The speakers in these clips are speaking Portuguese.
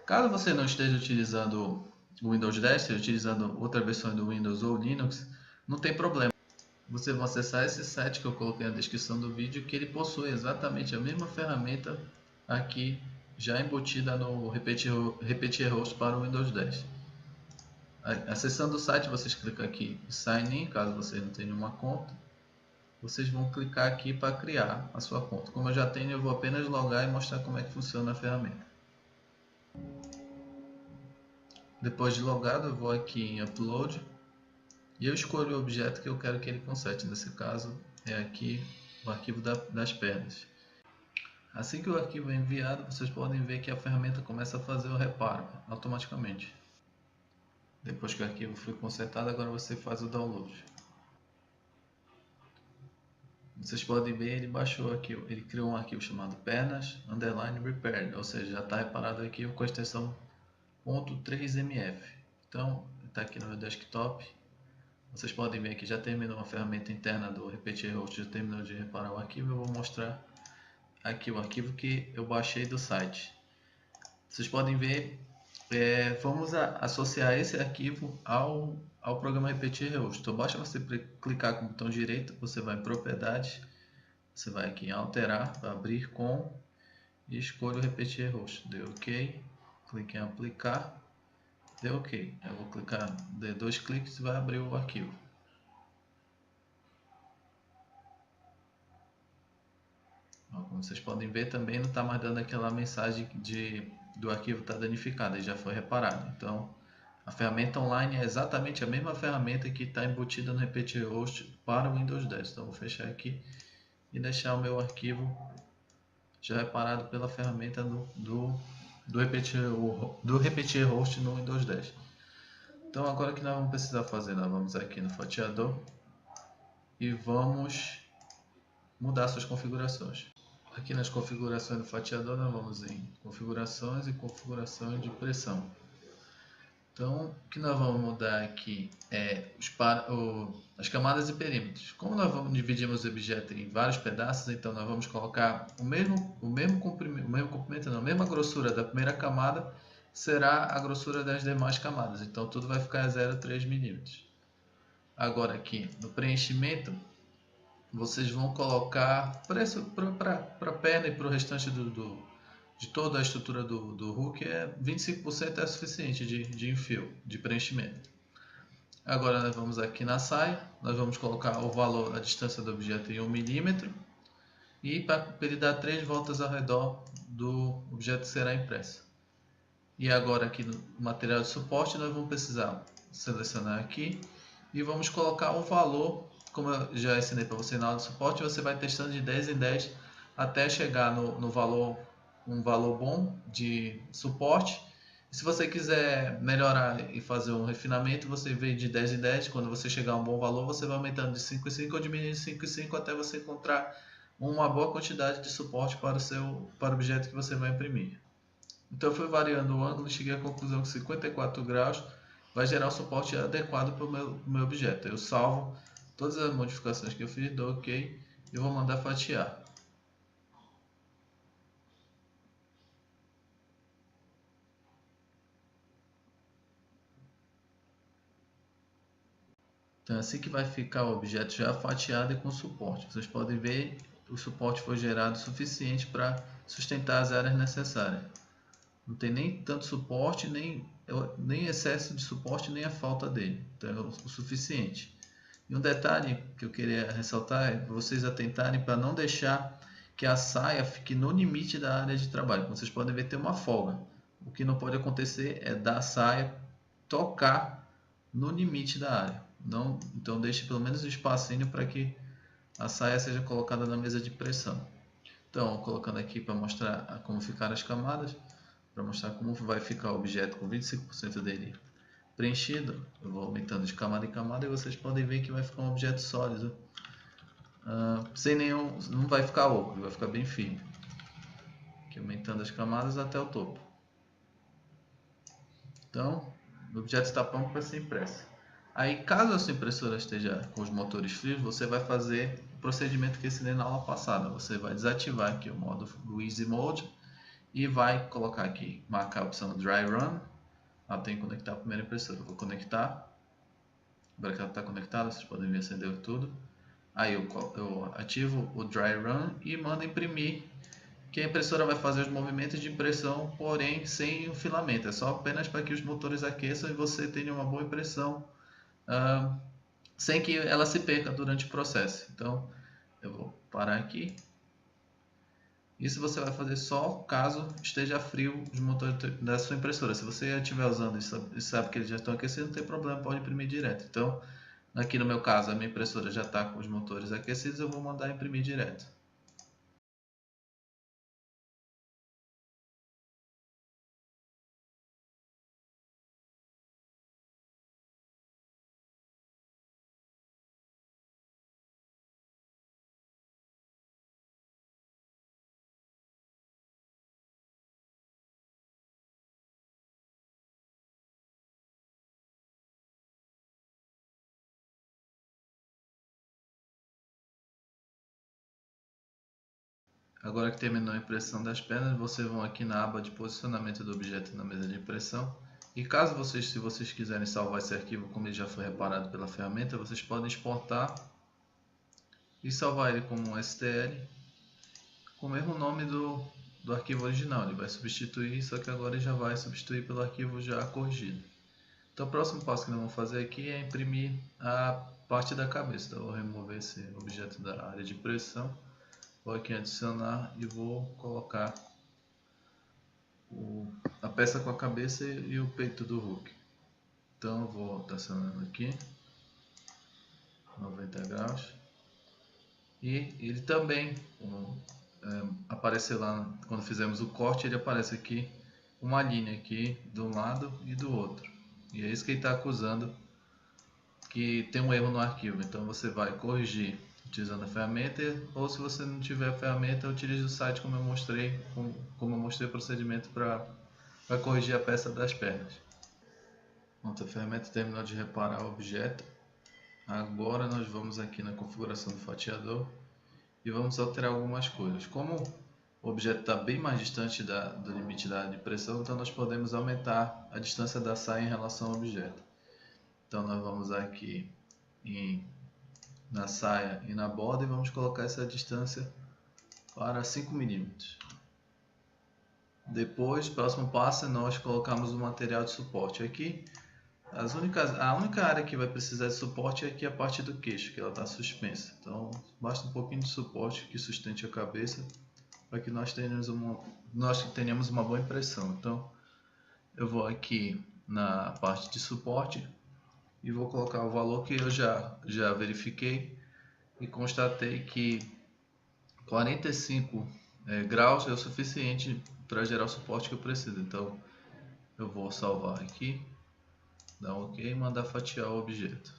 Caso você não esteja utilizando o Windows 10, esteja utilizando outra versão do Windows ou Linux, não tem problema. Você vai acessar esse site que eu coloquei na descrição do vídeo, que ele possui exatamente a mesma ferramenta aqui já embutida no Repetir Host para o Windows 10. Acessando o site, vocês clicam aqui em Sign In, caso vocês não tenham uma conta. Vocês vão clicar aqui para criar a sua conta. Como eu já tenho, eu vou apenas logar e mostrar como é que funciona a ferramenta. Depois de logado, eu vou aqui em Upload e eu escolho o objeto que eu quero que ele conserte. Nesse caso, é aqui o arquivo das pernas. Assim que o arquivo é enviado, vocês podem ver que a ferramenta começa a fazer o reparo automaticamente. Depois que o arquivo foi consertado, agora você faz o download. Vocês podem ver, ele baixou aqui, ele criou um arquivo chamado pernas _repaired, ou seja, já está reparado aqui com a extensão .3mf. Então, está aqui no meu desktop. Vocês podem ver que já terminou a ferramenta interna do Repetir Host, já terminou de reparar o arquivo. Eu vou mostrar aqui o arquivo que eu baixei do site. Vocês podem ver, vamos associar esse arquivo ao programa Repetir Host. Então basta você clicar com o botão direito, você vai em propriedades, você vai aqui em alterar, abrir com e escolha o Repetir Host. Deu OK, clique em aplicar, deu OK. Eu vou clicar, dê 2 cliques e vai abrir o arquivo. Como vocês podem ver, também não está mais dando aquela mensagem do arquivo está danificado, já foi reparado. Então, a ferramenta online é exatamente a mesma ferramenta que está embutida no Repetir Host para o Windows 10. Então, vou fechar aqui e deixar o meu arquivo já reparado pela ferramenta do Repetir Host no Windows 10. Então, agora o que nós vamos precisar fazer? Nós vamos aqui no fatiador e vamos mudar suas configurações. Aqui nas configurações do fatiador, nós vamos em configurações e configurações de pressão. Então, o que nós vamos mudar aqui é as camadas e perímetros. Como nós vamos dividir os objetos em vários pedaços, então nós vamos colocar a mesma grossura da primeira camada será a grossura das demais camadas. Então, tudo vai ficar a 0,3 mm. Agora aqui no preenchimento, vocês vão colocar para a perna e para o restante de toda a estrutura do hook, 25% é suficiente de enfio, de preenchimento. Agora nós vamos aqui na saia, nós vamos colocar o valor, a distância do objeto em 1 mm e para ele dar 3 voltas ao redor do objeto que será impresso. E agora aqui no material de suporte nós vamos precisar selecionar aqui e vamos colocar o valor. Como eu já ensinei para você na aula de suporte, você vai testando de 10 em 10 até chegar no valor, um valor bom de suporte. Se você quiser melhorar e fazer um refinamento, você vê de 10 em 10, quando você chegar a um bom valor, você vai aumentando de 5 em 5 ou diminuindo de 5 em 5 até você encontrar uma boa quantidade de suporte para o objeto que você vai imprimir. Então eu fui variando o ângulo e cheguei à conclusão que 54 graus vai gerar o suporte adequado para o meu objeto. Eu salvo todas as modificações que eu fiz, dou OK e vou mandar fatiar. Então assim que vai ficar o objeto já fatiado e com suporte. Vocês podem ver, o suporte foi gerado suficiente para sustentar as áreas necessárias. Não tem nem tanto suporte, nem excesso de suporte, nem a falta dele. Então é o suficiente. E um detalhe que eu queria ressaltar é vocês atentarem para não deixar que a saia fique no limite da área de trabalho. Como vocês podem ver, tem uma folga. O que não pode acontecer é da saia tocar no limite da área. Então deixe pelo menos um espacinho para que a saia seja colocada na mesa de pressão. Então, colocando aqui para mostrar como ficaram as camadas, para mostrar como vai ficar o objeto com 25% dele preenchido, eu vou aumentando de camada em camada e vocês podem ver que vai ficar um objeto sólido, não vai ficar oco, vai ficar bem firme. Aqui aumentando as camadas até o topo. Então, o objeto está pronto para ser impresso. Aí, caso a sua impressora esteja com os motores frios, você vai fazer o procedimento que eu ensinei na aula passada. Você vai desativar aqui o modo Easy Mode e vai colocar aqui, marcar a opção Dry Run. Tem que conectar a primeira impressora. Eu vou conectar. Agora que ela está conectada, vocês podem ver, acendeu tudo. Aí eu ativo o Dry Run e mando imprimir, que a impressora vai fazer os movimentos de impressão, porém sem o filamento. É só apenas para que os motores aqueçam e você tenha uma boa impressão, sem que ela se perca durante o processo. Então eu vou parar aqui. Isso você vai fazer só caso esteja frio os motores da sua impressora. Se você estiver usando e sabe que eles já estão aquecidos, não tem problema, pode imprimir direto. Então, aqui no meu caso, a minha impressora já está com os motores aquecidos, eu vou mandar imprimir direto. Agora que terminou a impressão das pernas, vocês vão aqui na aba de posicionamento do objeto na mesa de impressão. E caso se vocês quiserem salvar esse arquivo como ele já foi reparado pela ferramenta, vocês podem exportar e salvar ele como um STL com o mesmo nome do arquivo original. Ele vai substituir, só que agora ele já vai substituir pelo arquivo já corrigido. Então o próximo passo que nós vamos fazer aqui é imprimir a parte da cabeça. Então eu vou remover esse objeto da área de impressão. Vou aqui em adicionar e vou colocar a peça com a cabeça e o peito do Hulk. Então eu vou estacionando aqui 90 graus e ele também apareceu lá quando fizemos o corte, ele aparece aqui uma linha aqui de um lado e do outro, e é isso que ele está acusando, que tem um erro no arquivo. Então você vai corrigir utilizando a ferramenta, ou se você não tiver a ferramenta, utilize o site como eu mostrei o procedimento para corrigir a peça das pernas. Pronto, a ferramenta terminou de reparar o objeto. Agora nós vamos aqui na configuração do fatiador e vamos alterar algumas coisas. Como o objeto está bem mais distante do limite da área de pressão, então nós podemos aumentar a distância da saia em relação ao objeto. Então nós vamos aqui na saia e na borda e vamos colocar essa distância para 5 mm. Depois, o próximo passo é nós colocarmos o material de suporte aqui. A única área que vai precisar de suporte é aqui a parte do queixo, que ela está suspensa. Então basta um pouquinho de suporte que sustente a cabeça para que nós tenhamos uma boa impressão. Então eu vou aqui na parte de suporte e vou colocar o valor que eu já verifiquei e constatei que 45 graus é o suficiente para gerar o suporte que eu preciso. Então eu vou salvar aqui, dar um OK e mandar fatiar o objeto.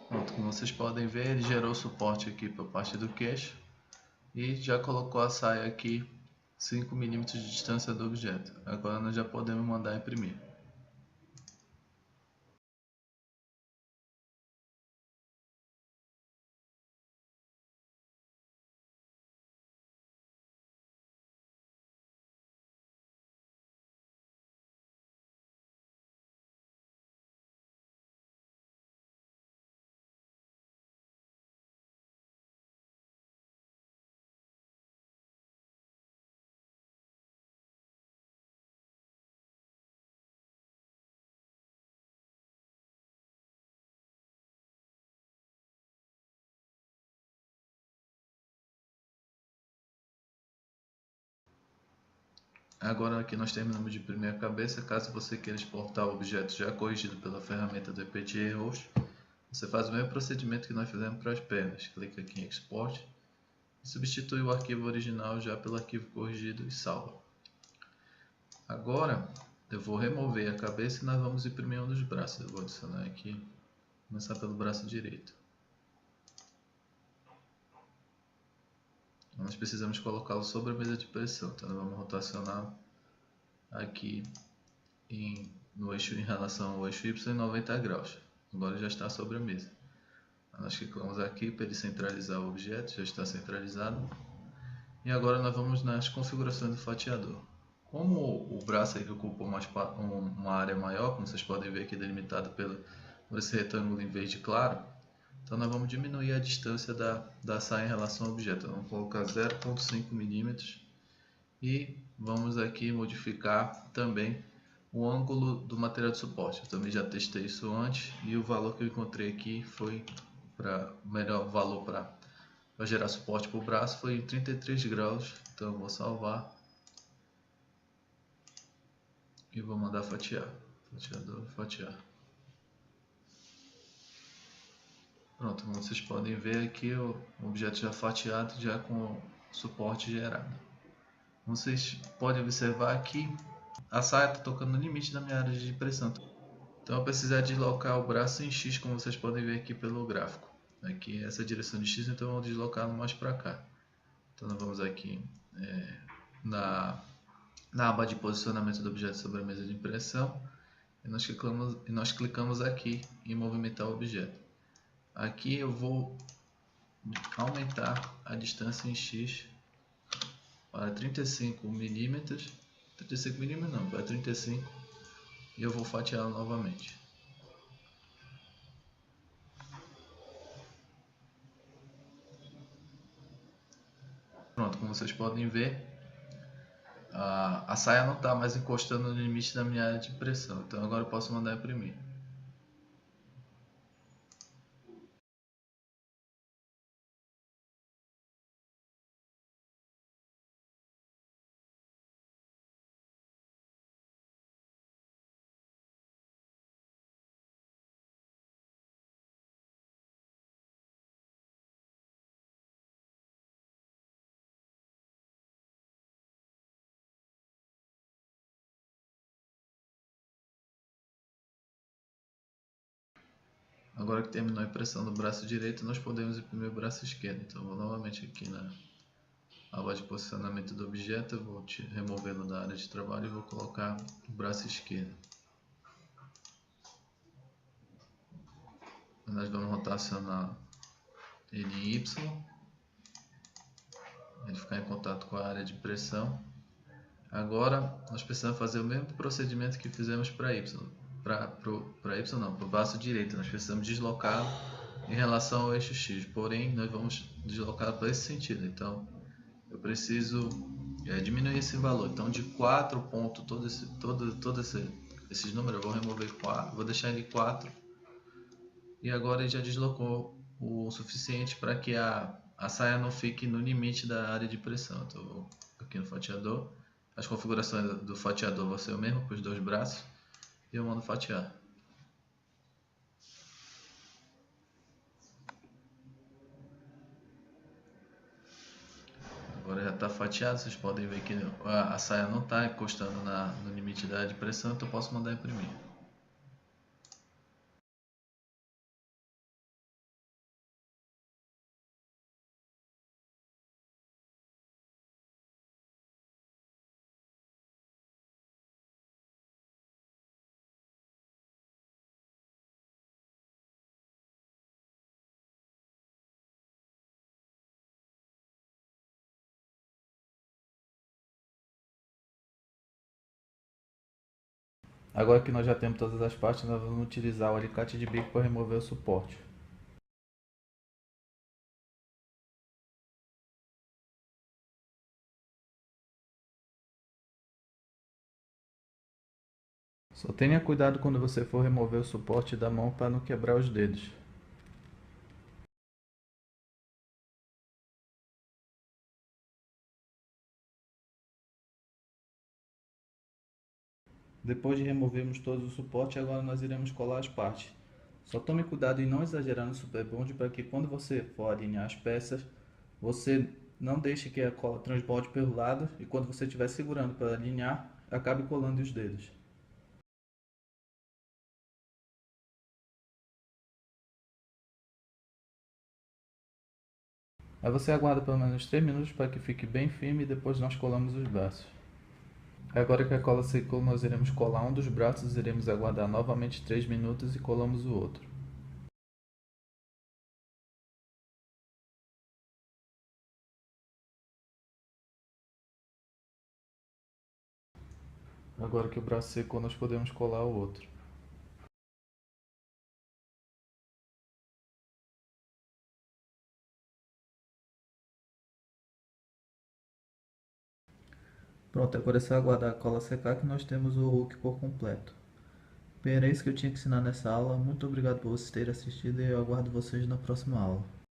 Pronto, como vocês podem ver, ele gerou suporte aqui para a parte do queixo e já colocou a saia aqui 5 mm de distância do objeto. Agora nós já podemos mandar imprimir. Agora aqui nós terminamos de imprimir a cabeça. Caso você queira exportar o objeto já corrigido pela ferramenta do EPG Host, você faz o mesmo procedimento que nós fizemos para as pernas. Clica aqui em Export e substitui o arquivo original já pelo arquivo corrigido e salva. Agora eu vou remover a cabeça e nós vamos imprimir um dos braços. Eu vou adicionar aqui, começar pelo braço direito. Nós precisamos colocá-lo sobre a mesa de pressão, então nós vamos rotacionar aqui em no eixo em relação ao eixo Y em 90 graus. Agora já está sobre a mesa. Nós clicamos aqui para ele centralizar o objeto, já está centralizado. E agora nós vamos nas configurações do fatiador. Como o braço aqui ocupa uma área maior, como vocês podem ver aqui delimitado por esse retângulo em verde claro, então nós vamos diminuir a distância da saia em relação ao objeto. Vamos colocar 0,5 milímetros e vamos aqui modificar também o ângulo do material de suporte. Eu também já testei isso antes e o valor que eu encontrei aqui foi o melhor valor para gerar suporte para o braço foi em 33 graus. Então eu vou salvar e vou mandar fatiar. Fatiador, fatiar. Pronto, como vocês podem ver aqui o objeto já fatiado, já com o suporte gerado. Vocês podem observar aqui a saia está tocando no limite da minha área de pressão. Então eu precisar deslocar o braço em X, como vocês podem ver aqui pelo gráfico. Aqui essa direção de X, então eu vou deslocá-lo mais para cá. Então nós vamos aqui na aba de posicionamento do objeto sobre a mesa de impressão e nós clicamos aqui em movimentar o objeto. Aqui eu vou aumentar a distância em X para 35 milímetros. 35 milímetros não, para 35, e eu vou fatiá-lo novamente. Pronto, como vocês podem ver, a saia não está mais encostando no limite da minha área de pressão, então agora eu posso mandar imprimir. Agora que terminou a impressão do braço direito, nós podemos imprimir o braço esquerdo. Então, vou novamente aqui na aba de posicionamento do objeto, eu vou removê-lo da área de trabalho e vou colocar o braço esquerdo. Nós vamos rotacionar ele em Y, ele ficar em contato com a área de pressão. Agora, nós precisamos fazer o mesmo procedimento que fizemos para Y. Para Y não, para o braço direito, nós precisamos deslocar em relação ao eixo X, porém nós vamos deslocar para esse sentido, então eu preciso diminuir esse valor. Então de 4 pontos, esses números eu vou remover 4, vou deixar ele 4, e agora ele já deslocou o suficiente para que a saia não fique no limite da área de pressão. Então eu vou aqui no fatiador, as configurações do fatiador vão ser o mesmo para os dois braços, e eu mando fatiar. Agora já está fatiado, vocês podem ver que a saia não está encostando no limite da área de pressão, então eu posso mandar imprimir. Agora que nós já temos todas as partes, nós vamos utilizar o alicate de bico para remover o suporte. Só tenha cuidado quando você for remover o suporte da mão para não quebrar os dedos. Depois de removermos todo o suporte, agora nós iremos colar as partes. Só tome cuidado em não exagerar no super bond para que quando você for alinhar as peças, você não deixe que a cola transborde pelo lado e quando você estiver segurando para alinhar, acabe colando os dedos. Aí você aguarda pelo menos 3 minutos para que fique bem firme e depois nós colamos os braços. Agora que a cola secou, nós iremos colar um dos braços, iremos aguardar novamente 3 minutos e colamos o outro. Agora que o braço secou, nós podemos colar o outro. Pronto, agora é só aguardar a cola secar que nós temos o Hulk por completo. Bem, era isso que eu tinha que ensinar nessa aula. Muito obrigado por vocês terem assistido e eu aguardo vocês na próxima aula.